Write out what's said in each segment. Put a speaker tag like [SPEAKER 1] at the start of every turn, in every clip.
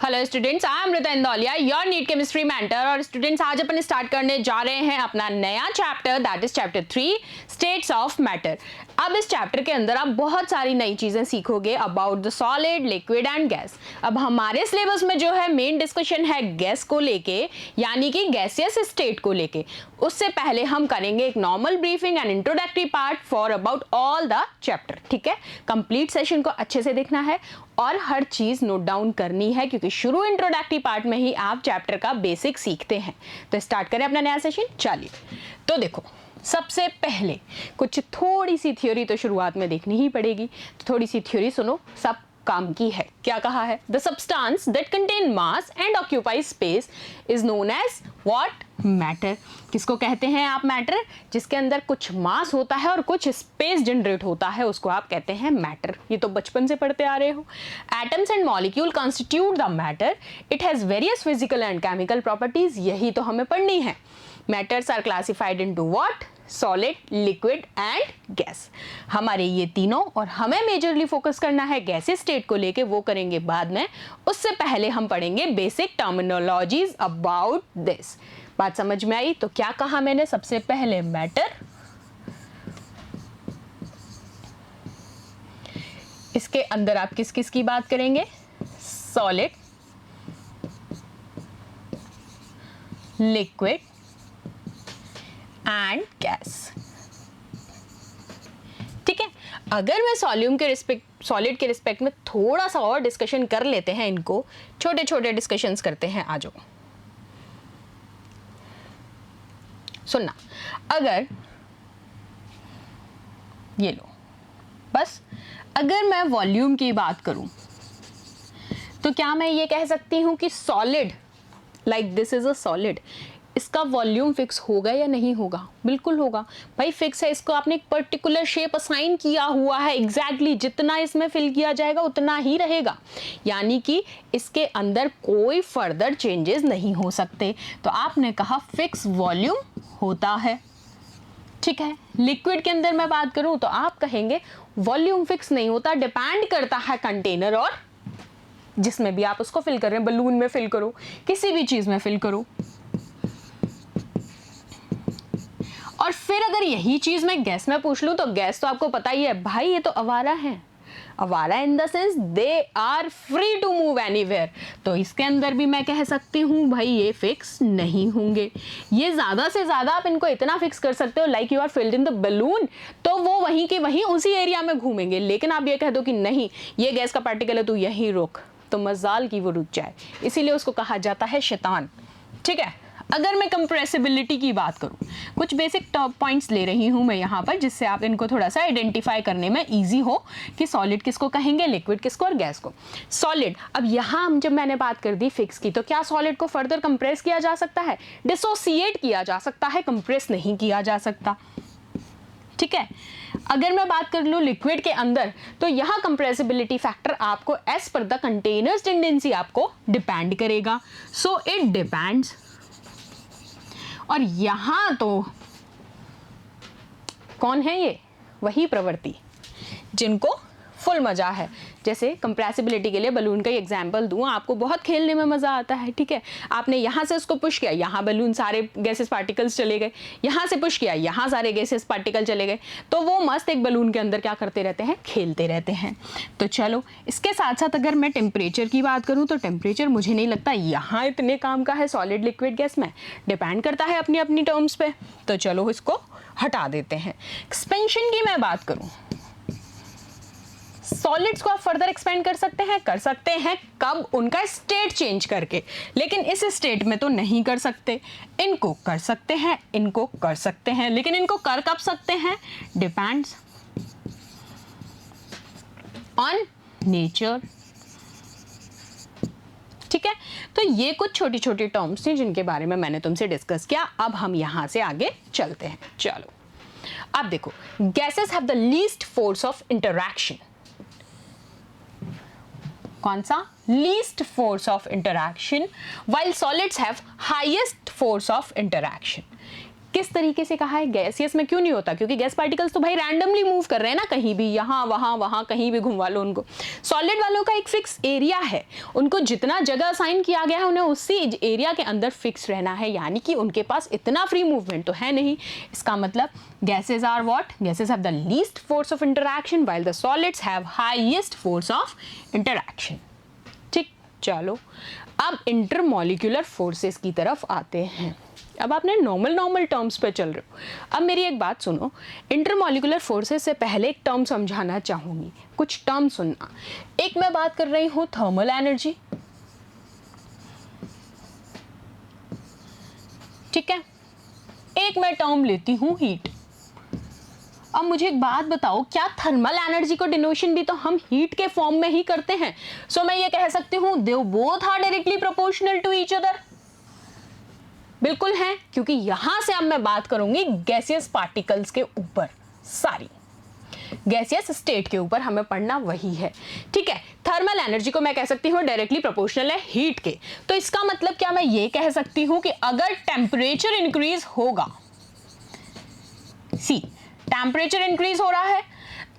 [SPEAKER 1] Hello students, I am Rita Indoliya, your NEET chemistry mentor. और students, आज अपन स्टार्ट करने जा रहे हैं अपना नया chapter, that is chapter 3 states of matter. अब इस चैप्टर के अंदर आप बहुत सारी नई चीजें सीखोगे about the solid, liquid and gas. अब हमारे सिलेबस में जो है मेन डिस्कशन है गैस को लेके, यानी कि गैसियस स्टेट को लेके। उससे पहले हम करेंगे एक normal briefing and introductory part for about all the chapter. ठीक है, कंप्लीट सेशन को अच्छे से देखना है और हर चीज नोट डाउन करनी है, क्योंकि शुरू इंट्रोडक्टरी पार्ट में ही आप चैप्टर का बेसिक सीखते हैं। तो स्टार्ट करें अपना नया सेशन। चलिए, तो देखो, सबसे पहले कुछ थोड़ी सी थ्योरी तो शुरुआत में देखनी ही पड़ेगी। तो थोड़ी सी थ्योरी सुनो, सब काम की है। क्या कहा है? The substance that contain mass and occupy space is known as what? Matter. किसको कहते हैं आप? मैटर। जिसके अंदर कुछ मास होता है और कुछ स्पेस जनरेट होता है, उसको आप कहते हैं मैटर। ये तो बचपन से पढ़ते आ रहे हो। Atoms and molecule constitute the matter. It has various physical and chemical properties. यही तो हमें पढ़नी है। Matters are classified into what? Solid, liquid and gas. हमारे ये तीनों, और हमें मेजरली फोकस करना है गैसेस स्टेट को लेके, वो करेंगे बाद में। उससे पहले हम पढ़ेंगे बेसिक टर्मिनोलॉजीज अबाउट दिस। बात समझ में आई? तो क्या कहा मैंने? सबसे पहले मैटर, इसके अंदर आप किस किस की बात करेंगे? Solid, liquid and gas. ठीक है, अगर मैं सॉलिड के रिस्पेक्ट में थोड़ा सा और डिस्कशन कर लेते हैं, इनको छोटे छोटे डिस्कशंस करते हैं। आ जाओ, सुनना। अगर ये लो, बस अगर मैं वॉल्यूम की बात करूं, तो क्या मैं ये कह सकती हूं कि solid, like this is a solid, इसका वॉल्यूम फिक्स होगा या नहीं होगा? बिल्कुल होगा भाई, फिक्स है। इसको आपने एक पर्टिकुलर शेप असाइन किया हुआ है, एग्जैक्टली जितना इसमें फिल किया जाएगा उतना ही रहेगा, यानी कि इसके अंदर कोई फर्दर चेंजेस नहीं हो सकते। तो आपने कहा फिक्स वॉल्यूम होता है। ठीक है, लिक्विड के अंदर मैं बात करूं तो आप कहेंगे वॉल्यूम फिक्स नहीं होता, डिपेंड करता है कंटेनर और जिसमें भी आप उसको फिल कर रहे हैं। बलून में फिल करो, किसी भी चीज में फिल करो। और फिर अगर यही चीज मैं गैस में पूछ लूं, तो गैस तो आपको पता ही है भाई, ये तो आवारा है। आवारा in the sense they are free to move anywhere. तो इसके अंदर भी मैं कह सकती हूँ भाई ये फिक्स नहीं होंगे। ये ज्यादा से ज्यादा आप इनको इतना फिक्स कर सकते हो, like you are filled in the balloon, तो वो वहीं के वहीं उसी एरिया में घूमेंगे। लेकिन आप ये कह दो कि नहीं, ये गैस का पार्टिकल है, तू यहीं रुक, तो मजाल की वो रुक जाए। इसीलिए उसको कहा जाता है शैतान। ठीक है, अगर मैं कंप्रेसिबिलिटी की बात करूं, कुछ बेसिक टॉप पॉइंट्स ले रही हूं मैं यहां पर, जिससे आप इनको थोड़ा सा आइडेंटिफाई करने में इजी हो कि सॉलिड किसको कहेंगे, लिक्विड किसको और गैस को। सॉलिड, अब यहां जब मैंने बात कर दी फिक्स की, तो क्या सॉलिड को फर्दर कंप्रेस किया जा सकता है? डिसोसिएट किया जा सकता है, कंप्रेस नहीं किया जा सकता। ठीक है, अगर मैं बात कर लूं लिक्विड के अंदर, तो यहां कंप्रेसिबिलिटी फैक्टर आपको as per the containers tendency आपको डिपेंड करेगा। So it depends. और यहां तो कौन है? ये वही प्रवृत्ति जिनको फुल मजा है। जैसे कंप्रेसिबिलिटी के लिए बलून का एग्जांपल दूं, आपको बहुत खेलने में मजा आता है। ठीक है, आपने यहां से उसको पुश किया, यहां बलून सारे गैसेस पार्टिकल्स चले गए, यहां से पुश किया, यहां सारे गैसेस पार्टिकल चले गए, तो वो मस्त एक बलून के अंदर क्या करते रहते हैं? खेलते रहते हैं। तो चलो, इसके साथ साथ अगर मैं टेम्परेचर की बात करूं, तो टेम्परेचर मुझे नहीं लगता यहां इतने काम का है सॉलिड, लिक्विड, गैस में। डिपेंड करता है अपनी अपनी टर्म्स पे। तो चलो इसको हटा देते हैं। एक्सपेंशन की मैं बात करूं, सॉलिड्स को आप फर्दर एक्सपेंड कर सकते हैं। कब? उनका स्टेट चेंज करके। लेकिन इस स्टेट में तो नहीं कर सकते। इनको कर सकते हैं, इनको कर सकते हैं, लेकिन इनको कर कब सकते हैं? Depends on nature. ठीक है, तो ये कुछ छोटी छोटी टर्म्स थी जिनके बारे में मैंने तुमसे डिस्कस किया। अब हम यहां से आगे चलते हैं। चलो, अब देखो, gases have the least force of interaction. कौन सा? Least force of interaction, while solids have highest force of interaction। किस तरीके से कहा है, गैसियस में क्यों नहीं होता, क्योंकि गैस पार्टिकल्स तो भाई रैंडमली मूव कर रहे हैं ना, कहीं भी, यहाँ वहाँ वहाँ कहीं भी घुमवा लो उनको। सॉलिड वालों का एक फिक्स एरिया है, उनको जितना जगह असाइन किया गया है उन्हें उसी एरिया के अंदर फिक्स रहना है, यानी कि उनके पास इतना फ्री मूवमेंट तो है नहीं। इसका मतलब gases are what, gases have the least force of interaction while the solids have highest force of interaction. ठीक, चलो अब इंटरमॉलिक्यूलर फोर्सेस की तरफ आते हैं। अब आपने नॉर्मल टर्म्स पे चल रहे हो। अब मेरी एक बात सुनो, इंटरमॉलिक्यूलर फोर्सेस से पहले एक टर्म समझाना चाहूंगी, कुछ टर्म सुनना। एक मैं बात कर रही हूं थर्मल एनर्जी, ठीक है, एक मैं टर्म लेती हूं हीट। अब मुझे एक बात बताओ, क्या थर्मल एनर्जी को डिनोशन भी तो हम हीट के फॉर्म में ही करते हैं? सो मैं ये कह सकती हूं they both are directly proportional to each other. बिल्कुल है, क्योंकि यहां से अब मैं बात करूंगी गैसियस पार्टिकल्स के ऊपर, सारी गैसियस स्टेट के ऊपर हमें पढ़ना वही है, ठीक है। थर्मल एनर्जी को मैं कह सकती हूँ डायरेक्टली प्रोपोर्शनल है हीट के। तो इसका मतलब क्या मैं ये कह सकती हूँ कि अगर टेम्परेचर इंक्रीज होगा, सी टेम्परेचर इंक्रीज हो रहा है,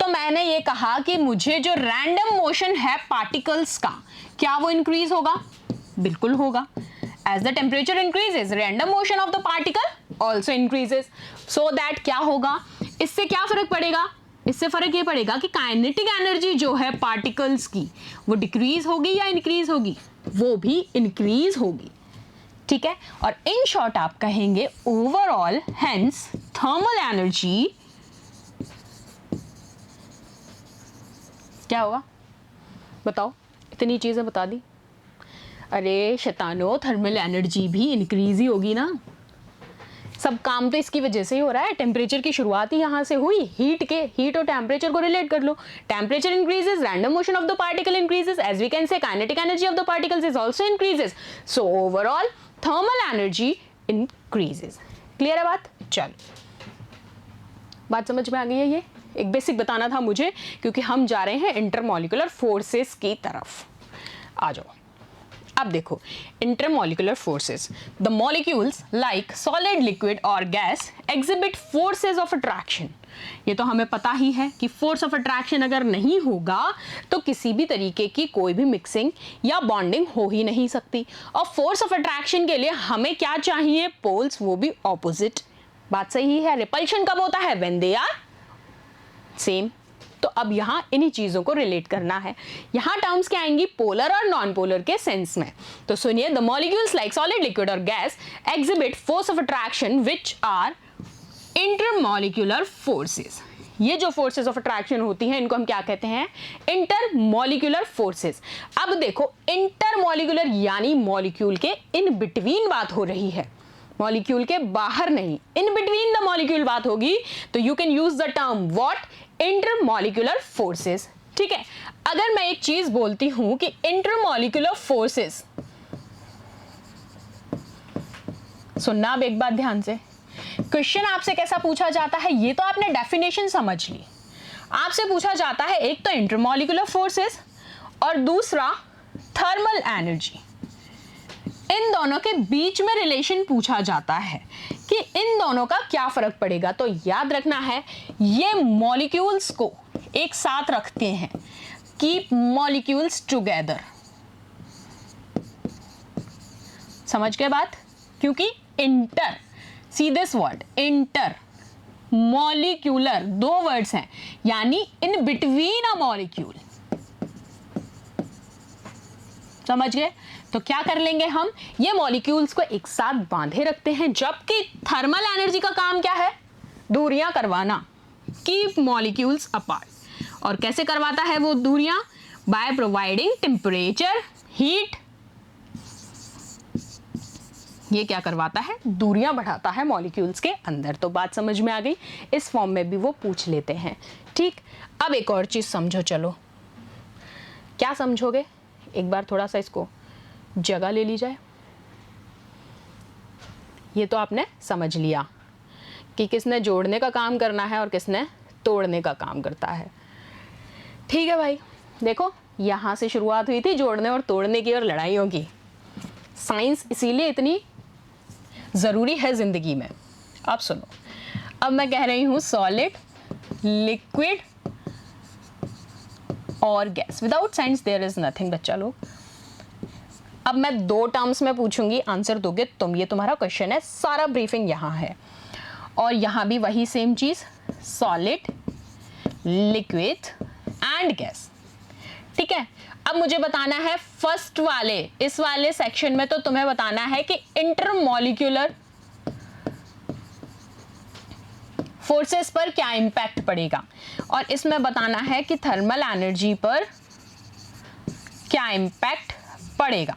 [SPEAKER 1] तो मैंने ये कहा कि मुझे जो रैंडम मोशन है पार्टिकल्स का, क्या वो इंक्रीज होगा? बिल्कुल होगा। As the temperature increases, random motion of the particle also increases. So that क्या होगा, इससे क्या फर्क पड़ेगा? इससे फर्क ये पड़ेगा कि काइनेटिक एनर्जी जो है पार्टिकल्स की वो डिक्रीज होगी या इंक्रीज होगी? वो भी इंक्रीज होगी, ठीक है। और इन शॉर्ट आप कहेंगे ओवरऑल हेंस थर्मल एनर्जी क्या होगा? बताओ, इतनी चीजें बता दी। अरे शैतानो, थर्मल एनर्जी भी इंक्रीज ही होगी ना, सब काम तो इसकी वजह से ही हो रहा है। टेम्परेचर की शुरुआत ही यहाँ से हुई, हीट और टेम्परेचर को रिलेट कर लो। Temperature increases, random motion of the particle increases, as we can say kinetic energy of the particles is also increases, so overall thermal energy increases. Clear है बात? चल, बात समझ में आ गई है? ये एक बेसिक बताना था मुझे, क्योंकि हम जा रहे हैं इंटरमॉलिक्यूलर फोर्सेस की तरफ। आ जाओ। अब देखो, intermolecular forces, the molecules like solid, liquid और gas exhibit forces of attraction. ये तो हमें पता ही है कि फोर्स ऑफ अट्रैक्शन अगर नहीं होगा तो किसी भी तरीके की कोई भी मिक्सिंग या बॉन्डिंग हो ही नहीं सकती। और फोर्स ऑफ अट्रैक्शन के लिए हमें क्या चाहिए? पोल्स, वो भी ऑपोजिट। बात सही है। रिपल्शन कब होता है? When they are same. तो अब यहां इन्हीं चीजों को रिलेट करना है। यहां टर्म्स क्या आएंगी? पोलर और नॉन पोलर के सेंस में। तो सुनिए, the molecules like solid, liquid और gas exhibit force of attraction which are intermolecular forces. ये जो फोर्सेस ऑफ अट्रैक्शन होती हैं इनको हम क्या कहते हैं? Intermolecular forces. अब देखो, इंटरमॉलिक्यूलर यानी मॉलिक्यूल के इन बिटवीन बात हो रही है, मॉलिक्यूल के बाहर नहीं, इन बिटवीन द मॉलिक्यूल बात होगी। तो you can use the term what? Intermolecular forces, ठीक है। अगर मैं एक चीज बोलती हूं कि इंटरमॉलिक्यूलर फोर्सेस, सुनना अब एक बात ध्यान से, क्वेश्चन आपसे कैसा पूछा जाता है ये तो आपने डेफिनेशन समझ ली। आपसे पूछा जाता है एक तो इंटरमॉलिक्यूलर फोर्सेस और दूसरा थर्मल एनर्जी। इन दोनों के बीच में रिलेशन पूछा जाता है कि इन दोनों का क्या फर्क पड़ेगा। तो याद रखना है, ये मॉलिक्यूल्स को एक साथ रखते हैं, कीप मॉलिक्यूल्स टुगेदर। समझ गए बात? क्योंकि inter, see this word inter molecular, दो वर्ड्स हैं, यानी इन बिटवीन अ मॉलिक्यूल। समझ गए? तो क्या कर लेंगे हम? ये मॉलिक्यूल्स को एक साथ बांधे रखते हैं, जबकि थर्मल एनर्जी का काम क्या है? दूरियां करवाना, कीप मॉलिक्यूल्स अपार्ट। और कैसे करवाता है वो दूरियां? By providing temperature, heat. ये क्या करवाता है? दूरियां बढ़ाता है मॉलिक्यूल्स के अंदर। तो बात समझ में आ गई? इस फॉर्म में भी वो पूछ लेते हैं, ठीक। अब एक और चीज समझो, चलो क्या समझोगे? एक बार थोड़ा सा इसको जगह ले ली जाए। ये तो आपने समझ लिया कि किसने जोड़ने का काम करना है और किसने तोड़ने का काम करता है, ठीक है भाई। देखो, यहां से शुरुआत हुई थी जोड़ने और तोड़ने की और लड़ाइयों की। साइंस इसीलिए इतनी जरूरी है जिंदगी में, अब सुनो, अब मैं कह रही हूं सॉलिड, लिक्विड और gas. Without science there is nothing बच्चा लोग। अब मैं 2 टर्म्स में पूछूंगी, आंसर दोगे तुम। ये तुम्हारा क्वेश्चन है, सारा ब्रीफिंग यहाँ है और यहाँ भी वही सेम चीज, सॉलिड, लिक्विड एंड गैस। ठीक है, अब मुझे बताना है फर्स्ट वाले, इस वाले सेक्शन में तो तुम्हें बताना है कि इंटरमॉलिक्यूलर फोर्सेस पर क्या इंपैक्ट पड़ेगा, और इसमें बताना है कि थर्मल एनर्जी पर क्या इंपैक्ट पड़ेगा,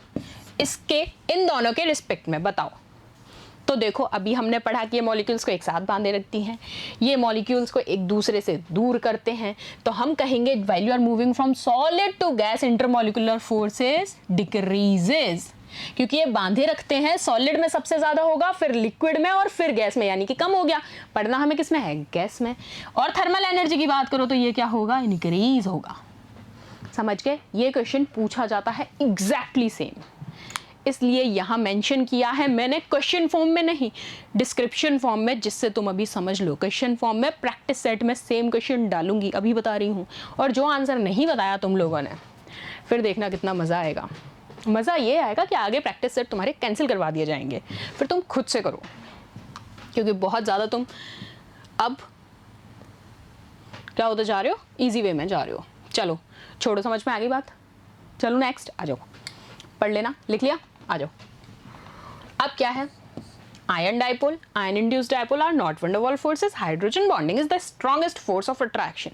[SPEAKER 1] इसके इन दोनों के रिस्पेक्ट में बताओ। तो देखो, अभी हमने पढ़ा कि ये मॉलिक्यूल्स को एक साथ बांधे रखती हैं, ये मॉलिक्यूल्स को एक दूसरे से दूर करते हैं, तो हम कहेंगे while you are moving from solid to gas intermolecular forces decreases, क्योंकि ये बांधे रखते हैं। सॉलिड में सबसे ज्यादा होगा, फिर लिक्विड में और फिर गैस में, यानी कि कम हो गया। पढ़ना हमें किस में है, गैस में। और थर्मल एनर्जी की बात करो तो ये क्या होगा, इंक्रीज होगा। समझ गए, ये क्वेश्चन पूछा जाता है एग्जैक्टली सेम, इसलिए यहां मेंशन किया है मैंने, क्वेश्चन फॉर्म में नहीं, डिस्क्रिप्शन फॉर्म में, जिससे तुम अभी समझ लो। क्वेश्चन फॉर्म में प्रैक्टिस सेट में सेम क्वेश्चन डालूंगी, अभी बता रही हूं। और जो आंसर नहीं बताया तुम लोगों ने, फिर देखना कितना मजा आएगा। मजा ये आएगा कि आगे प्रैक्टिस सेट तुम्हारे कैंसिल करवा दिए जाएंगे, फिर तुम खुद से करो, क्योंकि बहुत ज्यादा तुम अब क्या होते जा रहे हो, इजी वे में जा रहे हो। चलो छोड़ो, समझ में आ गई बात। चलो नेक्स्ट आ जाओ, पढ़ लेना, लिख लिया, आ जाओ। अब क्या है, ion dipole, ion induced dipole are not van der Waals forces, hydrogen bonding is the strongest force of attraction.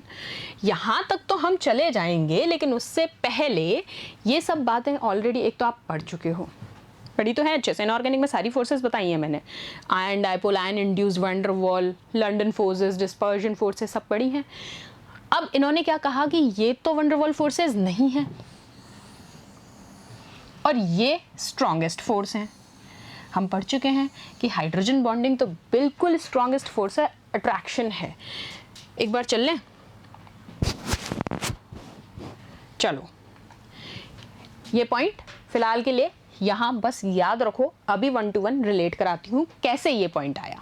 [SPEAKER 1] यहां तक तो हम चले जाएंगे, लेकिन उससे पहले ये सब बातें ऑलरेडी एक तो आप पढ़ चुके हो, पढ़ी तो है अच्छे से। इनऑर्गेनिक में सारी फोर्सेस बताई हैं मैंने, ion dipole, ion induced, van der Waal, London forces, dispersion forces, सब पढ़ी हैं। अब इन्होंने क्या कहा कि ये तो वैन डर वाल फोर्सेस नहीं है और ये स्ट्रॉन्गेस्ट फोर्स हैं। हम पढ़ चुके हैं कि हाइड्रोजन बॉन्डिंग तो बिल्कुल स्ट्रॉन्गेस्ट फोर्स है, अट्रैक्शन है। एक बार चल लें, चलो ये पॉइंट फिलहाल के लिए यहां बस याद रखो, अभी 1 to 1 रिलेट कराती हूं कैसे ये पॉइंट आया।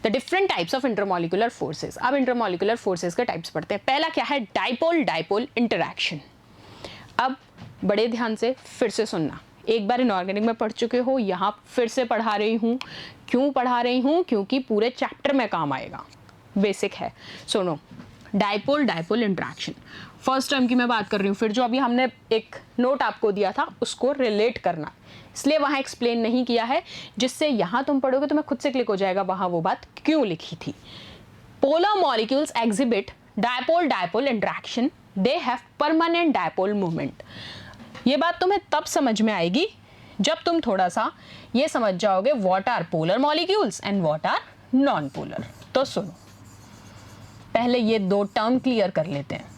[SPEAKER 1] The different types of intermolecular forces. अब इंटरमॉलिक्यूलर फोर्सेस के टाइप्स पढ़ते हैं। पहला क्या है, डाइपोल डाइपोल इंटरैक्शन। अब बड़े ध्यान से फिर से सुनना, एक बार इनऑर्गेनिक में पढ़ चुके हो, यहाँ फिर से पढ़ा रही हूँ। क्यों पढ़ा रही हूँ, क्योंकि पूरे चैप्टर में काम आएगा, बेसिक है। सुनो, dipole dipole interaction, first term की मैं बात कर रही हूँ, फिर जो अभी हमने एक नोट आपको दिया था उसको रिलेट करना, इसलिए वहाँ एक्सप्लेन नहीं किया है, जिससे यहाँ तुम पढ़ोगे तो मैं खुद से क्लिक हो जाएगा वहाँ वो बात क्यों लिखी थी। Polar molecules exhibit dipole dipole interaction, they have permanent dipole movement. ये बात तुम्हें तब समझ में आएगी जब तुम थोड़ा सा ये समझ जाओगे what are polar molecules and what are non polar. तो सुनो, पहले ये 2 टर्म क्लियर कर लेते हैं।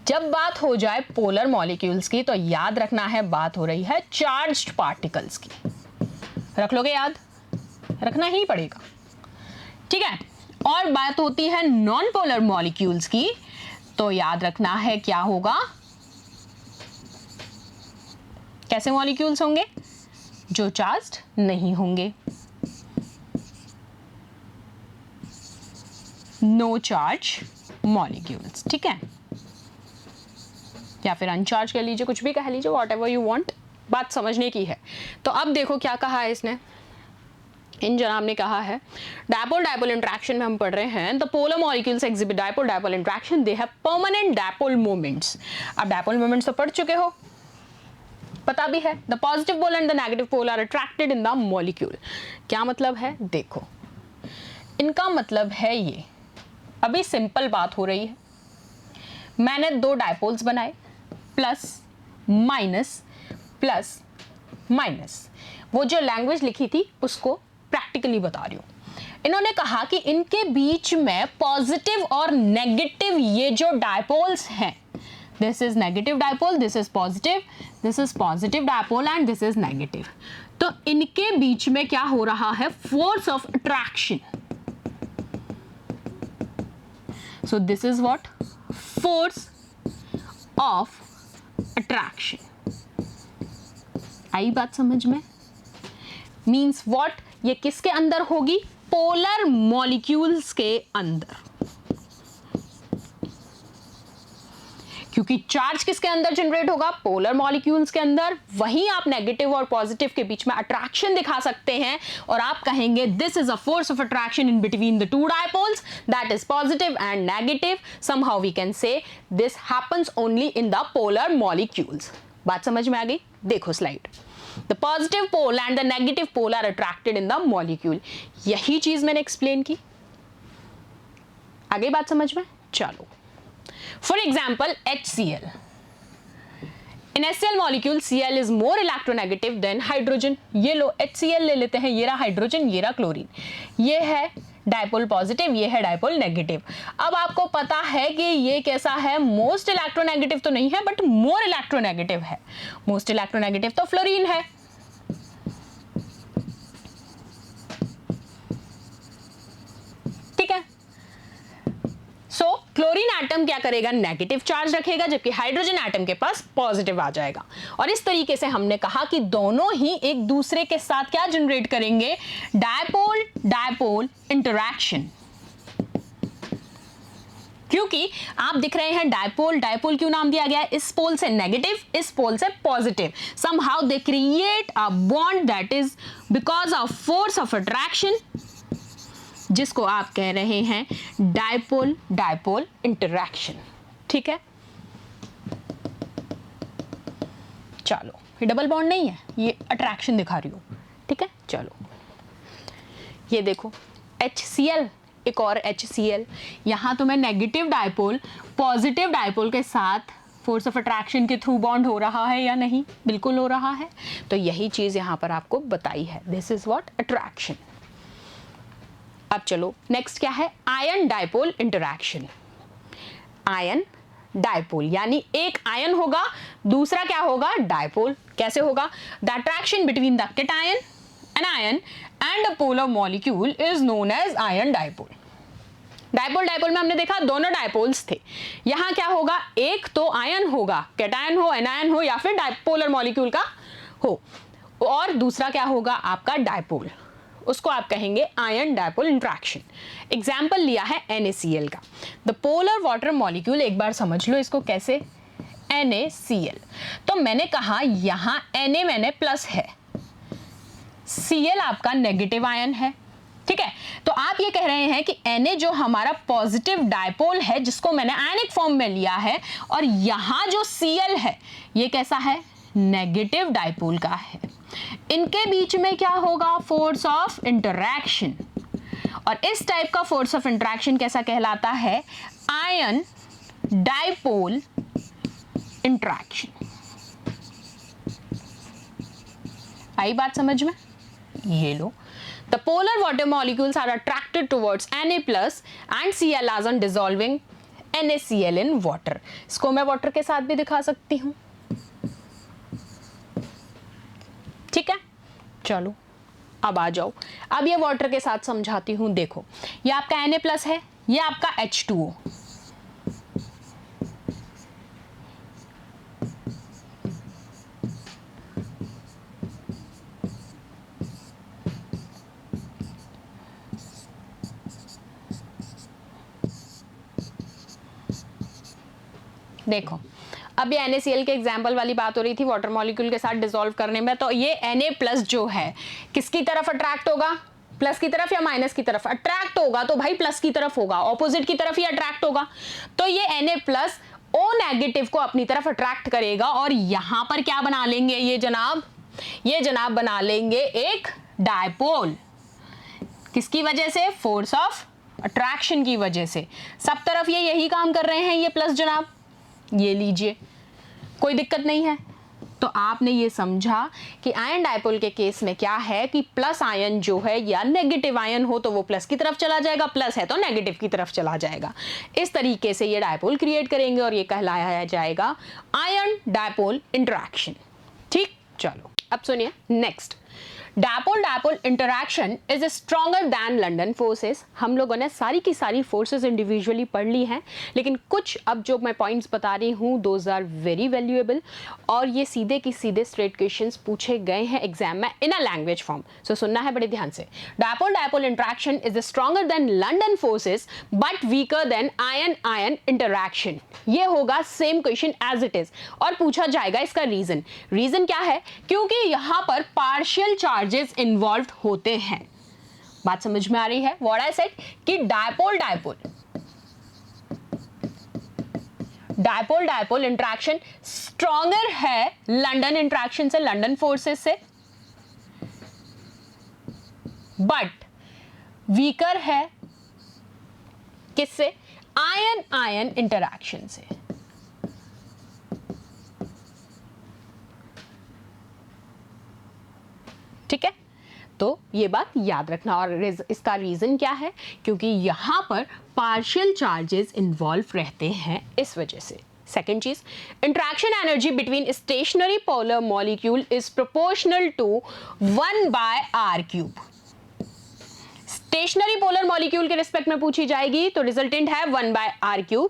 [SPEAKER 1] जब बात हो जाए पोलर मॉलिक्यूल्स की तो याद रखना है बात हो रही है चार्ज्ड पार्टिकल्स की। रख लोगे याद, रखना ही पड़ेगा, ठीक है। और बात होती है नॉन पोलर मॉलिक्यूल्स की, तो याद रखना है क्या होगा, कैसे मॉलिक्यूल्स होंगे, जो चार्ज्ड नहीं होंगे, नो चार्ज मॉलिक्यूल्स, ठीक है, या फिर अनचार्ज कह लीजिए, कुछ भी कह लीजिए, वॉट एवर यू वांट, बात समझने की है। तो अब देखो क्या कहा है इसने, इन जनाब ने कहा है डाइपोल डाइपोल इंटरैक्शन में हम पढ़ रहे हैं the polar molecules exhibit dipole dipole interaction, they have permanent dipole moments. अब डाइपोल मोमेंट्स तो पढ़ चुके हो, पता भी है, the positive pole and the negative pole are attracted in the molecule. क्या मतलब है, देखो इनका मतलब है ये, अभी सिंपल बात हो रही है, मैंने 2 डाइपोल्स बनाए, प्लस माइनस प्लस माइनस, वो जो लैंग्वेज लिखी थी उसको प्रैक्टिकली बता रही हूं। इन्होंने कहा कि इनके बीच में पॉजिटिव और नेगेटिव ये जो डाइपोल्स हैं, this is negative dipole, this is positive dipole and this is negative, तो इनके बीच में क्या हो रहा है, force of attraction. So this is what, force of attraction. आई बात समझ में, मीन्स व्हाट, ये किसके अंदर होगी? पोलर मॉलिक्यूल्स के अंदर, क्योंकि चार्ज किसके अंदर जनरेट होगा? पोलर मॉलिक्यूल्स के अंदर। वहीं आप नेगेटिव और पॉजिटिव के बीच में अट्रैक्शन दिखा सकते हैं और आप कहेंगे this is a force of attraction in between the two dipoles that is positive and negative. Somehow we can say this happens only in the polar molecules. बात समझ में आ गई? देखो slide. The positive pole and the negative pole are attracted in the molecule. यही चीज मैंने explain की। आगे बात समझ में? चलो, for example HCl. In HCl molecule Cl is more electronegative than hydrogen. ये लो HCl ले लेते हैं, ये रहा हाइड्रोजन, ये रहा क्लोरीन, ये है डायपोल पॉजिटिव, ये है डायपोल नेगेटिव। अब आपको पता है कि ये कैसा है? मोस्ट इलेक्ट्रोनेगेटिव तो नहीं है बट मोर इलेक्ट्रोनेगेटिव है। मोस्ट इलेक्ट्रोनेगेटिव तो फ्लोरीन है। ठीक है, सो क्लोरीन एटम क्या करेगा? नेगेटिव चार्ज रखेगा, जबकि हाइड्रोजन एटम के पास पॉजिटिव आ जाएगा। और इस तरीके से हमने कहा कि दोनों ही एक दूसरे के साथ क्या जनरेट करेंगे? Dipole dipole interaction. क्योंकि आप दिख रहे हैं डायपोल, डायपोल क्यों नाम दिया गया है? इस पोल से नेगेटिव, इस पोल से positive. Somehow they create a bond that is because of force of attraction, जिसको आप कह रहे हैं डायपोल डायपोल इंटरैक्शन। ठीक है, चलो, ये डबल बॉन्ड नहीं है, ये अट्रैक्शन दिखा रही हूं। ठीक है, चलो, ये देखो HCl, एक और HCl। यहां तो मैं नेगेटिव डायपोल पॉजिटिव डायपोल के साथ फोर्स ऑफ अट्रैक्शन के थ्रू बॉन्ड हो रहा है या नहीं? बिल्कुल हो रहा है। तो यही चीज यहां पर आपको बताई है, दिस इज व्हाट? अट्रैक्शन। अब चलो, नेक्स्ट क्या है? Ion dipole interaction. Ion dipole यानी एक आयन होगा, दूसरा क्या होगा? डायपोल। कैसे होगा? The attraction between the cation anion and a polar molecule is known as ion dipole. Dipole dipole में हमने देखा दोनों डायपोल्स थे। यहां क्या होगा? एक तो आयन होगा, कैटायन हो, एनायन हो, या फिर डायपोलर मॉलिक्यूल का हो, और दूसरा क्या होगा? आपका डायपोल। उसको आप कहेंगे आयन डायपोल इंटरैक्शन। एग्जाम्पल लिया है NaCl का। द पोलर वाटर मॉलिक्यूल, एक बार समझ लो इसको कैसे, NaCl। तो मैंने कहा यहां Na मैंने प्लस है, Cl आपका नेगेटिव आयन है। ठीक है, तो आप ये कह रहे हैं कि Na जो हमारा पॉजिटिव डायपोल है, जिसको मैंने आयनिक फॉर्म में लिया है, और यहां जो Cl है ये कैसा है? नेगेटिव डायपोल का है। इनके बीच में क्या होगा? Force of interaction. और इस टाइप का फोर्स ऑफ इंटरैक्शन कैसा कहलाता है? Ion dipole interaction. आई बात समझ में? ये लो, the polar water molecules are attracted towards Na plus and Cl as on dissolving NaCl in water। इसको मैं वाटर के साथ भी दिखा सकती हूं। ठीक है, चलो अब आ जाओ। अब ये वाटर के साथ समझाती हूं। देखो, ये आपका Na प्लस है, ये आपका H2O। देखो, अब ये NaCl के एग्जाम्पल वाली बात हो रही थी वाटर मॉलिक्यूल के साथ डिसॉल्व करने में। तो ये Na प्लस जो है किसकी तरफ अट्रैक्ट होगा? प्लस की तरफ या माइनस की तरफ? अट्रैक्ट होगा तो भाई प्लस की तरफ होगा, ऑपोजिट की तरफ ही अट्रैक्ट होगा। तो ये Na प्लस O नेगेटिव को अपनी तरफ अट्रैक्ट करेगा और यहां पर क्या बना लेंगे? ये जनाब बना लेंगे एक डायपोल। किसकी वजह से? फोर्स ऑफ अट्रैक्शन की वजह से। सब तरफ ये यही काम कर रहे हैं ये प्लस जनाब। ये लीजिए, कोई दिक्कत नहीं है। तो आपने ये समझा कि आयन डायपोल के केस में क्या है कि प्लस आयन जो है या नेगेटिव आयन हो तो वो प्लस की तरफ चला जाएगा, प्लस है तो नेगेटिव की तरफ चला जाएगा। इस तरीके से ये डायपोल क्रिएट करेंगे और ये कहलाया जाएगा आयन डायपोल इंटरैक्शन। ठीक, चलो अब सुनिए next. Dipole dipole interaction is stronger than London forces. हम लोगों ने सारी की सारी फोर्सेस इंडिविजुअली पढ़ ली हैं, लेकिन कुछ अब जो मैं पॉइंट्स बता रही हूँ दोज आर वेरी वैल्यूएबल, और ये सीधे की सीधे स्ट्रेट क्वेश्चंस पूछे गए हैं एग्जाम में इन अ लैंग्वेज फॉर्म। सो सुनना है बड़े ध्यान से। Dipole dipole interaction is stronger than London forces but weaker than ion ion interaction. ये होगा same question as it is, और पूछा जाएगा इसका रीजन। रीजन क्या है? क्योंकि यहां पर पार्शियल चार्जेस इन्वॉल्व होते हैं। बात समझ में आ रही है? व्हाट आई सेड कि dipole dipole dipole dipole interaction stronger है लंदन इंटरैक्शन से, लंदन फोर्सेस से, बट वीकर है किससे? आयन आयन इंटरैक्शन से। ठीक है, तो ये बात याद रखना। और इसका रीजन क्या है? क्योंकि यहां पर पार्शियल चार्जेस इन्वॉल्व रहते हैं, इस वजह से। सेकेंड चीज, interaction energy between stationary polar molecule is proportional to 1/r³। Stationary polar molecule के रिस्पेक्ट में पूछी जाएगी तो रिजल्टेंट है 1/r³,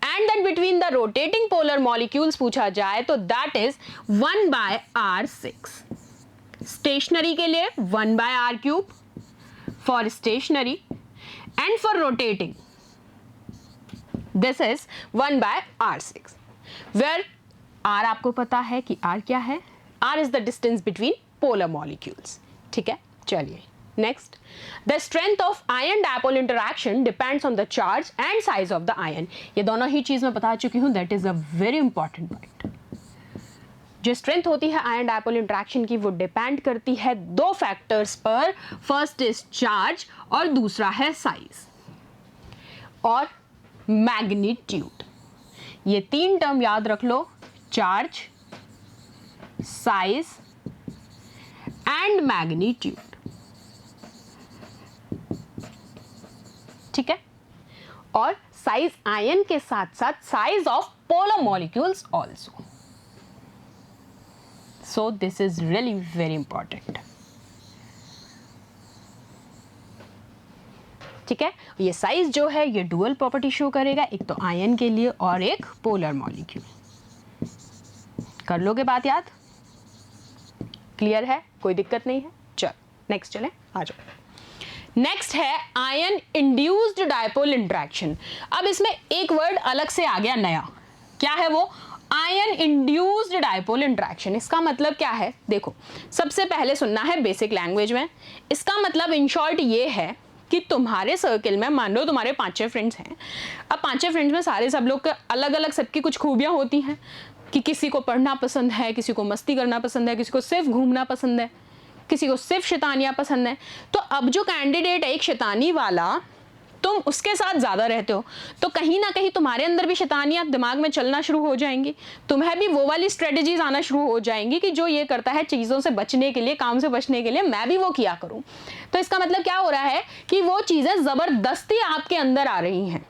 [SPEAKER 1] and then between the rotating polar molecules पूछा जाए तो दैट इज 1/r6। स्टेशनरी के लिए 1/r³ for stationary, and for rotating this is 1/r6, where r आपको पता है कि r क्या है? r is the distance between polar molecules. ठीक है, चलिए next. The strength of ion dipole interaction depends on the charge and size of the ion. ये दोनों ही चीज मैं बता चुकी हूं, that is a very important point. जो स्ट्रेंथ होती है आयन डायपोल इंटरैक्शन की, वो डिपेंड करती है दो फैक्टर्स पर। फर्स्ट इज चार्ज और दूसरा है साइज और मैग्नीट्यूड। ये तीन टर्म याद रख लो, चार्ज, साइज एंड मैग्नीट्यूड। ठीक है, और साइज आयन के साथ साथ size of polar molecules also. So this is really very important. ठीक है, ये साइज जो है ये डुअल प्रॉपर्टी शो करेगा, एक तो आयन के लिए और एक पोलर मॉलिक्यूल। कर लोगे बात याद? क्लियर है? कोई दिक्कत नहीं है? चल नेक्स्ट चलें, आ जाओ। नेक्स्ट है आयन इंड्यूस्ड डायपोल इंटरैक्शन। अब इसमें एक वर्ड अलग से आ गया नया, क्या है वो? Ion induced dipole interaction. इसका मतलब क्या है? देखो, सबसे पहले सुनना है बेसिक लैंग्वेज में। इसका मतलब इन शॉर्ट ये है कि तुम्हारे सर्कल में मान लो तुम्हारे 5-6 फ्रेंड्स हैं। अब 5-6 फ्रेंड्स में सारे सब लोग अलग अलग सबकी कुछ खूबियां होती हैं कि किसी को पढ़ना पसंद है, किसी को मस्ती करना पसंद है, किसी को सिर्फ घूमना पसंद है, किसी को सिर्फ शैतानियां पसंद है। तो अब जो कैंडिडेट है एक शैतानी वाला, तुम उसके साथ ज्यादा रहते हो तो कहीं ना कहीं तुम्हारे अंदर भी शैतानियां दिमाग में चलना शुरू हो जाएंगी। तुम्हें भी वो वाली स्ट्रेटजीज आना शुरू हो जाएंगी कि जो ये करता है चीजों से बचने के लिए, काम से बचने के लिए, मैं भी वो किया करूं। तो इसका मतलब क्या हो रहा है कि वो चीजें जबरदस्ती आपके अंदर आ रही हैं।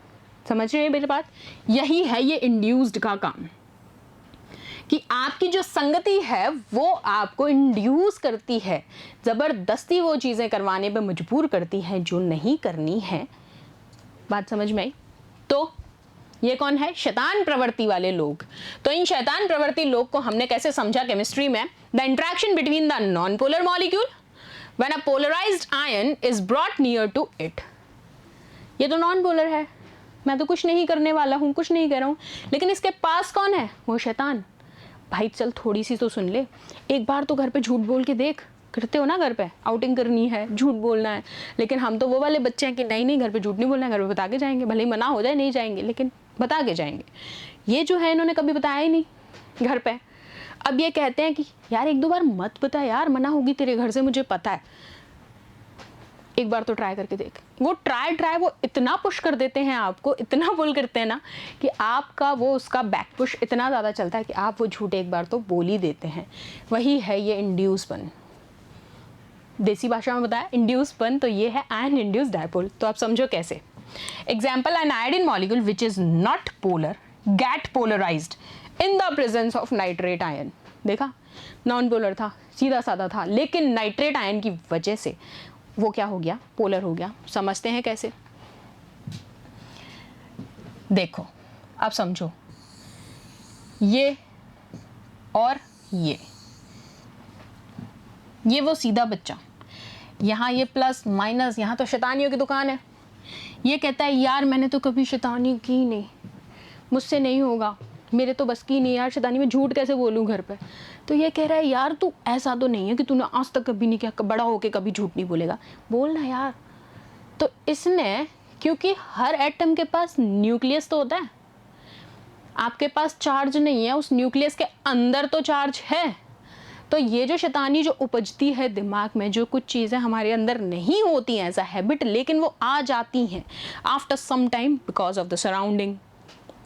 [SPEAKER 1] समझ रहे हैं मेरी बात? यही है ये इंड्यूस्ड का काम, कि आपकी जो संगति है वो आपको इंड्यूस करती है, जबरदस्ती वो चीजें करवाने पे मजबूर करती है जो नहीं करनी है। बात समझ में आई? तो ये कौन है? शैतान प्रवृत्ति वाले लोग। तो इन शैतान प्रवृत्ति लोग को हमने कैसे समझा केमिस्ट्री में? The interaction between the non polar molecule when a polarized ion is brought near to it. ये तो नॉन पोलर है, मैं तो कुछ नहीं करने वाला हूं, कुछ नहीं कर रहा हूं, लेकिन इसके पास कौन है? वो शैतान। भाई चल थोड़ी सी तो सुन ले, एक बार तो घर पे झूठ बोल के देख। करते हो ना, घर पे आउटिंग करनी है, झूठ बोलना है, लेकिन हम तो वो वाले बच्चे हैं कि नहीं घर पे झूठ नहीं बोलना है, घर पे बता के जाएंगे, भले ही मना हो जाए नहीं जाएंगे लेकिन बता के जाएंगे। ये जो है इन्होंने कभी बताया ही नहीं घर पे। अब ये कहते हैं कि यार 1-2 बार मत बता यार, मना होगी तेरे घर से, मुझे पता है, एक बार तो ट्राई करके देख। वो ट्राई वो इतना पुश कर देते हैं आपको, इतना पुल करते हैं ना कि आपका वो उसका बैक पुश इतना ज़्यादा चलता है कि आप वो झूठ एक बार तो बोल ही देते हैं। वही है ये इंड्यूसपन। देसी भाषा में बताया इंड्यूसपन, तो ये है आयन इंड्यूस डायपोल। तो आप समझो कैसे। Example, an iodine molecule which is not polar get polarized in the presence of nitrate ion. देखा, नॉन पोलर था, सीधा साधा था, लेकिन नाइट्रेट आयन की वजह से वो क्या हो गया, पोलर हो गया। समझते हैं कैसे? देखो अब समझो, ये और ये वो सीधा बच्चा, यहाँ ये प्लस माइनस, यहाँ तो शैतानियों की दुकान है। ये कहता है यार मैंने तो कभी शैतानी की नहीं, मुझसे नहीं होगा, मेरे तो बस की नहीं यार शैतानी, में झूठ कैसे बोलूँ घर पे। तो ये कह रहा है यार तू ऐसा तो नहीं है कि तूने आज तक कभी नहीं किया, बड़ा होके कभी झूठ नहीं बोलेगा, बोलना यार। तो इसने, क्योंकि हर एटम के पास न्यूक्लियस तो होता है, आपके पास चार्ज नहीं है, उस न्यूक्लियस के अंदर तो चार्ज है। तो ये जो शैतानी जो उपजती है दिमाग में, जो कुछ चीज़ें हमारे अंदर नहीं होती हैं एज अ हैबिट, लेकिन वो आ जाती हैं after some time because of the surrounding,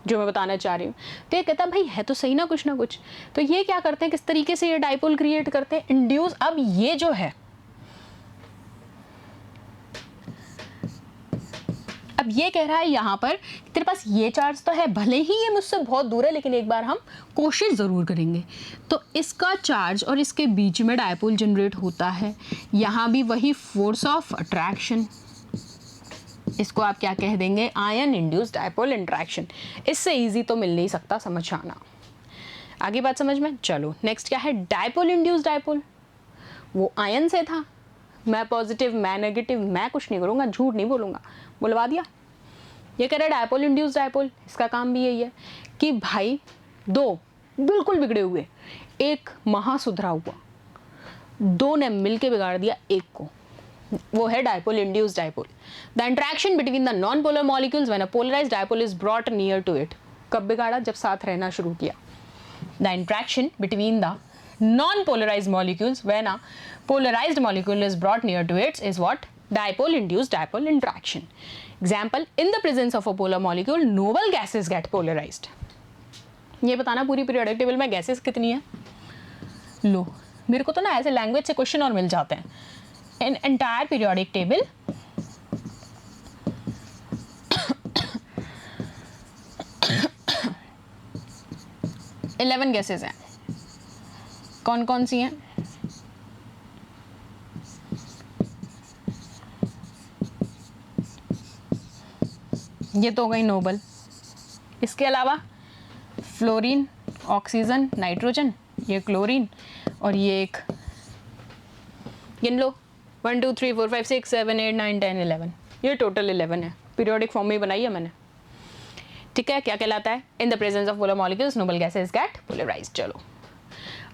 [SPEAKER 1] जो मैं बताना चाह रही हूँ। तो ये कहता है भाई है तो सही ना कुछ ना कुछ। तो ये क्या करते हैं, किस तरीके से ये डाइपोल क्रिएट करते हैं, इंड्यूस। अब ये जो है, अब ये कह रहा है यहाँ पर तेरे पास ये चार्ज तो है, भले ही ये मुझसे बहुत दूर है, लेकिन एक बार हम कोशिश ज़रूर करेंगे। तो इसका चार्ज और इसके बीच में डायपोल जनरेट होता है। यहाँ भी वही फोर्स ऑफ अट्रैक्शन, इसको आप क्या कह देंगे, आयन इंड्यूस्ड डायपोल इंट्रैक्शन। इससे इजी तो मिल नहीं सकता, समझ आना। आगे बात समझ में। चलो नेक्स्ट क्या है, डायपोल इंड्यूस्ड डायपोल। वो आयन से था, मैं पॉजिटिव मैं नेगेटिव मैं कुछ नहीं करूँगा, झूठ नहीं बोलूँगा, बुलवा दिया। ये कह रहा है डायपोल इंड्यूस्ड डायपोल, इसका काम भी यही है कि भाई दो बिल्कुल बिगड़े हुए, एक महा सुधरा हुआ, दो ने मिलके बिगाड़ दिया एक को, वो है dipole induced dipole. The interaction between the non polar molecules when a polarized dipole is brought near to it. कब बिगाड़ा, जब साथ रहना शुरू किया। The interaction between the non-polarized molecules when a polarized molecule is brought near to it is what? Dipole induced dipole interaction. Example, in the presence of a polar molecule noble gases get polarized. ये बताना पूरी periodic table में gases कितनी है। लो मेरे को तो ना ऐसे लैंग्वेज से क्वेश्चन और मिल जाते हैं। In entire periodic table eleven gases हैं। कौन कौन सी हैं? ये तो हो गई नोबल। इसके अलावा फ्लोरीन, ऑक्सीजन, नाइट्रोजन, ये क्लोरीन, और ये एक गिन लो 1 2 3 4 5 6 7 8 9 10 11, ये टोटल 11 है। पीरियोडिक फॉर्म में ही बनाई है मैंने, ठीक है। क्या कहलाता है? In the presence of polar molecules noble gases get polarized. चलो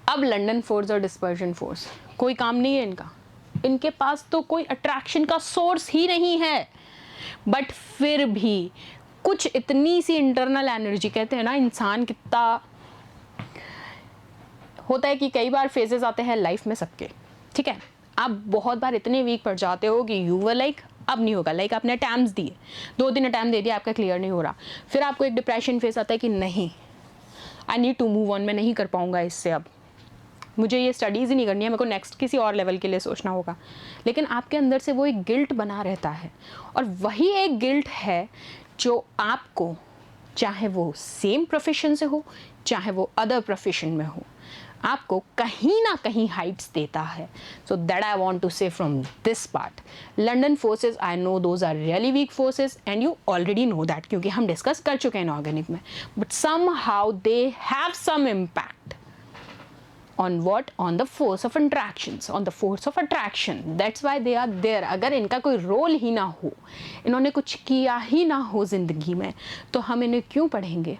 [SPEAKER 1] अब लंडन फोर्स और डिस्पर्जन फोर्स, कोई काम नहीं है इनका, इनके पास तो कोई अट्रैक्शन का सोर्स ही नहीं है, बट फिर भी कुछ इतनी सी इंटरनल एनर्जी, कहते हैं ना इंसान कितना होता है कि कई बार फेजेस आते हैं लाइफ में सबके, ठीक है। आप बहुत बार इतने वीक पड़ जाते हो कि यू वर लाइक अब नहीं होगा, लाइक आपने अटैम्प्ट्स दिए, 2 अटैम्प्ट दे दिया, आपका क्लियर नहीं हो रहा, फिर आपको एक डिप्रेशन फेस आता है कि नहीं I need to move on, मैं नहीं कर पाऊंगा इससे, अब मुझे ये स्टडीज़ ही नहीं करनी है, मेरे को नेक्स्ट किसी और लेवल के लिए सोचना होगा। लेकिन आपके अंदर से वो एक गिल्ट बना रहता है, और वही एक गिल्ट है जो आपको, चाहे वो सेम प्रोफेशन से हो चाहे वो अदर प्रोफेशन में हो, आपको कहीं ना कहीं हाइट्स देता है। So that I want to say from this part, London forces I know those are really weak forces and you already know that, क्योंकि हम डिस्कस कर चुके हैं ऑर्गेनिक में, but somehow they have some impact on what? On the force of interactions, on the force of attraction. That's why they are there. अगर इनका कोई role ही ना हो, इन्होंने कुछ किया ही ना हो जिंदगी में, तो हम इन्हें क्यों पढ़ेंगे?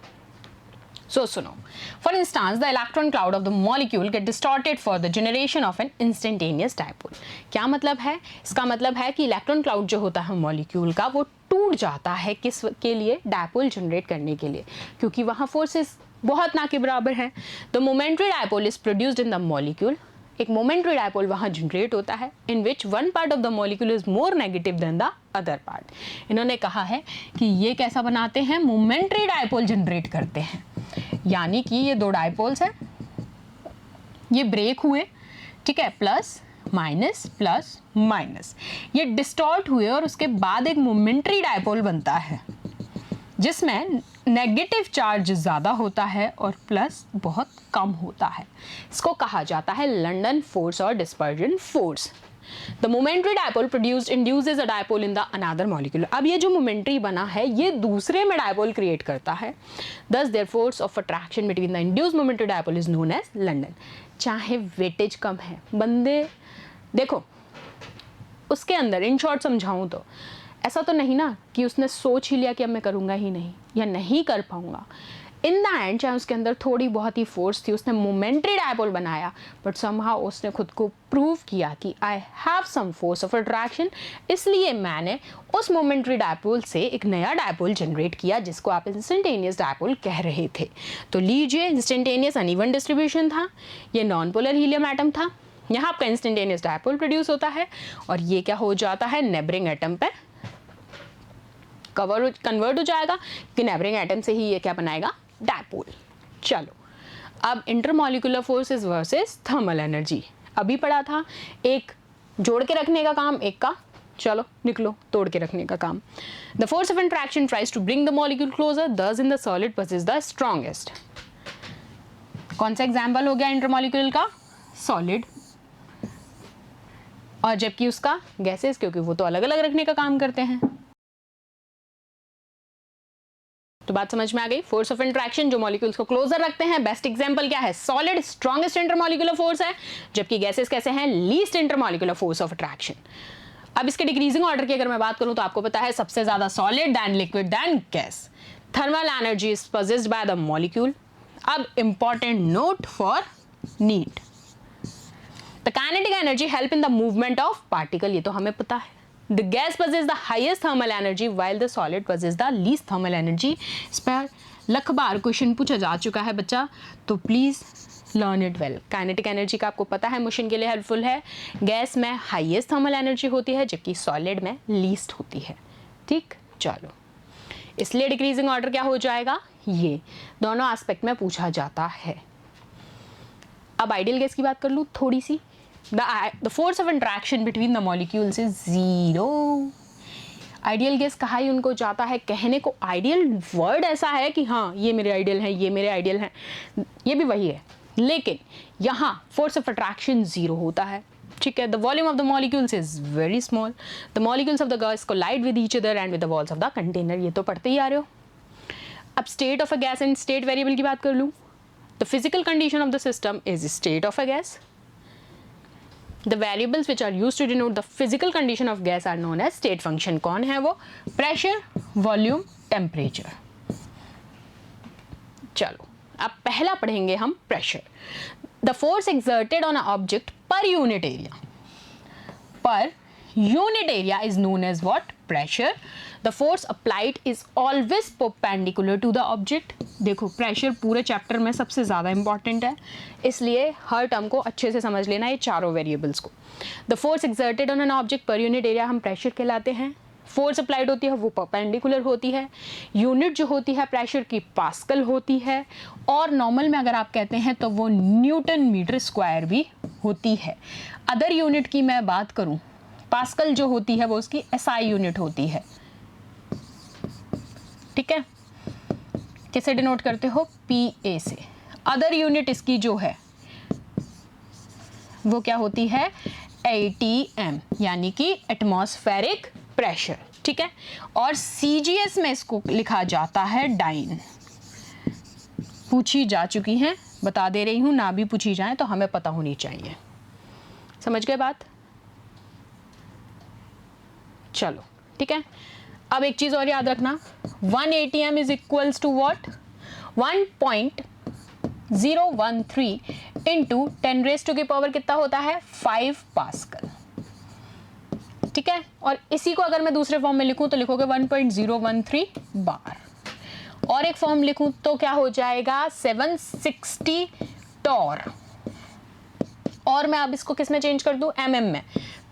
[SPEAKER 1] So सुनो, for instance, the electron cloud of the molecule get distorted for the generation of an instantaneous dipole. क्या मतलब है? इसका मतलब है कि इलेक्ट्रॉन क्लाउड जो होता है मॉलिक्यूल का, वो टूट जाता है किस के लिए? डायपोल जनरेट करने के लिए, क्योंकि वहाँ फोर्सेस बहुत ना के बराबर है। The momentary dipole is produced in the molecule, एक मोमेंट्री डायपोल वहाँ जनरेट होता है, in which one part of the molecule is more negative than the other part. इन्होंने कहा है कि ये कैसा बनाते हैं? मोमेंट्री डायपोल जनरेट करते हैं, यानी कि ये दो डायपोल्स हैं, ये ब्रेक हुए, ठीक है, प्लस माइनस, ये डिस्टॉर्ट हुए और उसके बाद एक मोमेंट्री डायपोल बनता है, जिसमें नेगेटिव चार्ज ज़्यादा होता है और प्लस बहुत कम होता है। इसको कहा जाता है लंडन फोर्स और dispersion force. The momentary dipole produced induces a dipole in the another molecule. अब ये जो मोमेंट्री बना है ये दूसरे में डायपोल क्रिएट करता है। Thus there force of attraction between the induced momentary dipole is known as London. चाहे वेटेज कम है, बंदे देखो उसके अंदर इन शॉर्ट समझाऊं तो ऐसा तो नहीं ना कि उसने सोच ही लिया कि अब मैं करूँगा ही नहीं या नहीं कर पाऊँगा। इन द एंड चाहे उसके अंदर थोड़ी बहुत ही फोर्स थी, उसने मोमेंट्री डायपोल बनाया, बट समहाउ उसने खुद को प्रूव किया कि I have some force of attraction, इसलिए मैंने उस मोमेंट्री डायपोल से एक नया डायपोल जनरेट किया जिसको आप इंस्टेंटेनियस डायपोल कह रहे थे। तो लीजिए, इंस्टेंटेनियस अनइवन डिस्ट्रीब्यूशन था, ये नॉन पोलर हीलियम एटम था, यहाँ आपका इंस्टेंटेनियस डायपोल प्रोड्यूस होता है और ये क्या हो जाता है, नेबरिंग एटम पे कन्वर्ट हो जाएगा कि नेबरिंग एटम से ही ये क्या बनाएगा, डायपोल। चलो अब intermolecular forces versus thermal energy अभी पढ़ा था, एक जोड़ के रखने का काम, एक का चलो निकलो तोड़ के रखने का काम। The force of interaction tries to bring the molecule closer, thus in the solid possess the strongest. कौन सा एग्जाम्पल हो गया इंटरमॉलिक्यूलर का, सॉलिड, और जबकि उसका गैसेस, क्योंकि वो तो अलग अलग रखने का काम करते हैं। तो बात समझ में आ गई। फोर्स ऑफ इंट्रैक्शन जो मॉलिक्यूल्स को क्लोजर रखते हैं, बेस्ट एग्जांपल क्या है, सॉलिड स्ट्रॉन्गेस्ट इंटरमॉलिक्यूलर फोर्स है, जबकि गैसेस कैसे हैं, least intermolecular force of attraction. अब इसके डिक्रीजिंग ऑर्डर की अगर मैं बात करूं तो आपको पता है सबसे ज्यादा solid, then liquid, then gas. Thermal energy is possessed by the molecule. अब important note for NEET, the kinetic energy help in the movement of particle, ये तो हमें पता है। The gas possesses the highest thermal energy while the solid possesses the least thermal energy। इस पर लख बार question पूछा जा चुका है बच्चा, तो please learn it well. Kinetic energy का आपको पता है मोशन के लिए हेल्पफुल है, गैस में हाईएस्ट थर्मल एनर्जी होती है जबकि सॉलिड में लीस्ट होती है। ठीक, चलो इसलिए डिक्रीजिंग ऑर्डर क्या हो जाएगा, ये दोनों एस्पेक्ट में पूछा जाता है। अब आइडियल गैस की बात कर लूँ थोड़ी सी। The force of interaction between the molecules is 0। Ideal gas कहा ही उनको जाता है, कहने को आइडियल वर्ड ऐसा है कि हाँ ये मेरे आइडियल हैं, ये मेरे आइडियल हैं, ये भी वही है, लेकिन यहाँ फोर्स ऑफ अट्रैक्शन 0 होता है। ठीक है, the volume of the molecules is very small, the molecules of the gas collide with each other and with the walls of the container, ये तो पढ़ते ही आ रहे हो। अब state of a gas and state variable की बात कर लूँ, the physical condition of the system is state of a gas. The variables which are used to denote the physical condition of gas are known as state function। कौन है वो, pressure, volume, temperature। चलो अब पहला पढ़ेंगे हम pressure। The force exerted on an object per unit area, per unit area is known as what, pressure। The force applied is always perpendicular to the object। देखो pressure पूरे chapter में सबसे ज़्यादा इंपॉर्टेंट है, इसलिए हर टर्म को अच्छे से समझ लेना ये चारों वेरिएबल्स को। The force exerted on an object per unit area हम प्रेशर कहलाते हैं। फोर्स अप्लाइड होती है वो परपेंडिकुलर होती है, यूनिट जो होती है प्रेशर की पास्कल होती है, और नॉर्मल में अगर आप कहते हैं तो वो न्यूटन मीटर स्क्वायर भी होती है। अदर यूनिट की मैं बात करूँ, पास्कल जो होती है वो उसकी एसआई यूनिट होती है। ठीक है, कैसे डिनोट करते हो, पीए से। अदर यूनिट इसकी जो है वो क्या होती है, एटीएम, यानी कि एटमॉस्फेरिक प्रेशर। ठीक है, और सीजीएस में इसको लिखा जाता है डाइन। पूछी जा चुकी हैं, बता दे रही हूं, ना भी पूछी जाए तो हमें पता होनी चाहिए। समझ गए बात, चलो ठीक है। अब एक चीज और याद रखना, 1 ATM is equals to what, 1.013 into 10 raise to की पावर कितना होता है, 5 पास्कल। ठीक है, और इसी को अगर मैं दूसरे फॉर्म में लिखूं तो लिखोगे 1.013 बार, और एक फॉर्म लिखूं तो क्या हो जाएगा 760 टॉर, और मैं अब इसको किस में चेंज कर दूं, mm में,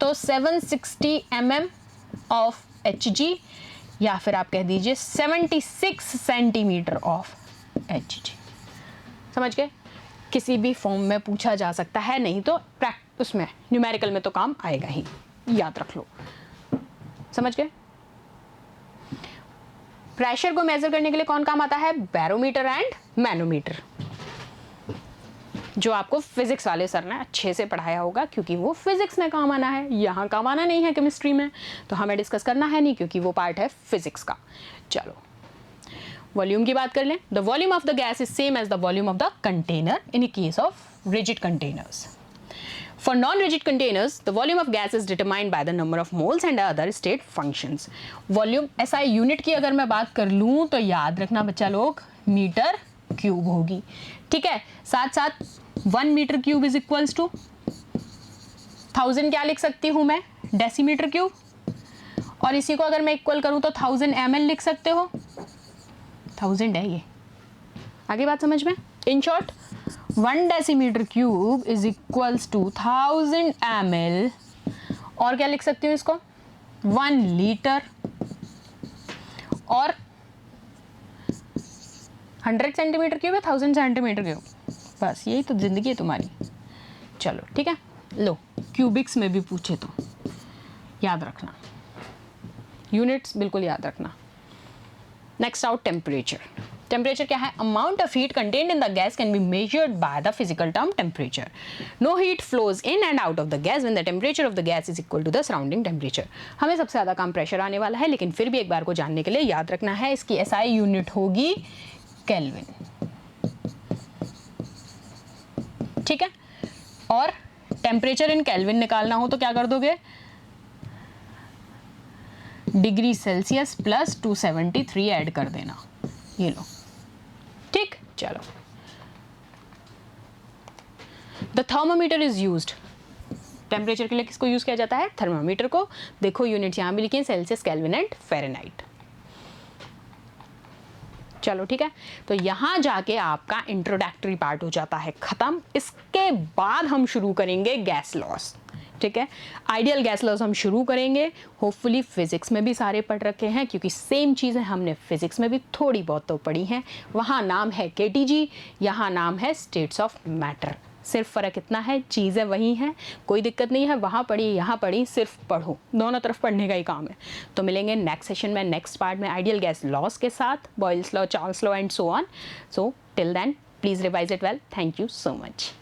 [SPEAKER 1] तो 760 mm ऑफ Hg, या फिर आप कह दीजिए 76 सेंटीमीटर ऑफ Hg। समझ गए, किसी भी फॉर्म में पूछा जा सकता है, नहीं तो उसमें न्यूमेरिकल में तो काम आएगा ही, याद रख लो। समझ गए, प्रेशर को मेजर करने के लिए कौन काम आता है? बैरोमीटर एंड मैनोमीटर, जो आपको फिजिक्स वाले सर ने अच्छे से पढ़ाया होगा, क्योंकि वो फिजिक्स में काम आना है, यहाँ काम आना नहीं है केमिस्ट्री में, तो हमें डिस्कस करना है नहीं, क्योंकि वो पार्ट है फिजिक्स का। चलो वॉल्यूम की बात कर लें। The volume of the gas is same as the volume of the container in case of rigid containers. For non-rigid containers, the volume of gas is determined by the number of moles and other state functions. Volume SI unit की अगर मैं बात कर लूँ तो याद रखना बच्चा लोग, मीटर क्यूब होगी, ठीक है। साथ साथ 1 metre cube is equals to 1000 क्या लिख सकती हूँ मैं? Decimetre cube. और इसी को अगर मैं इक्वल करूँ तो 1000 ml लिख सकते हो, 1000 है ये। आगे बात समझ में? In short 1 decimetre cube is equals to 1000 ml, और क्या लिख सकती हूँ इसको? 1 लीटर, और 100 सेंटीमीटर क्यूब है 1000 सेंटीमीटर क्यूब, बस यही तो जिंदगी है तुम्हारी। चलो ठीक है, लो क्यूबिक्स में भी पूछे तो याद रखना, यूनिट्स बिल्कुल याद रखना। Next out temperature. टेम्परेचर क्या है? Amount of heat contained in the gas can be measured by the physical term temperature. No heat flows in and out of the gas when the temperature of the gas is equal to the surrounding temperature. हमें सबसे ज़्यादा कम pressure आने वाला है, लेकिन फिर भी एक बार को जानने के लिए याद रखना है, इसकी एसआई यूनिट होगी केल्विन, ठीक है। और टेम्परेचर इन केल्विन निकालना हो तो क्या कर दोगे? डिग्री सेल्सियस प्लस 273 ऐड कर देना, ये लो, ठीक। चलो, the thermometer is used. Temperature के लिए किसको यूज किया जाता है? थर्मोमीटर को। देखो यूनिट यहां भी लिखी है, सेल्सियस, केल्विन एंड फ़ारेनहाइट। चलो ठीक है, तो यहां जाके आपका इंट्रोडक्टरी पार्ट हो जाता है खत्म। इसके बाद हम शुरू करेंगे गैस लॉस, ठीक है। आइडियल गैस लॉस हम शुरू करेंगे, होपफुली फिजिक्स में भी सारे पढ़ रखे हैं, क्योंकि सेम चीज़ें हमने फिजिक्स में भी थोड़ी बहुत तो पढ़ी हैं। वहाँ नाम है केटीजी, यहाँ नाम है स्टेट्स ऑफ मैटर, सिर्फ फ़र्क इतना है, चीज़ें वही हैं, कोई दिक्कत नहीं है। वहाँ पढ़ी यहाँ पढ़ी, सिर्फ पढ़ो, दोनों तरफ पढ़ने का ही काम है। तो मिलेंगे नेक्स्ट सेशन में, नेक्स्ट पार्ट में आइडियल गैस लॉस के साथ, Boyle's law, Charles law and so on. So till then please revise it well. Thank you so much.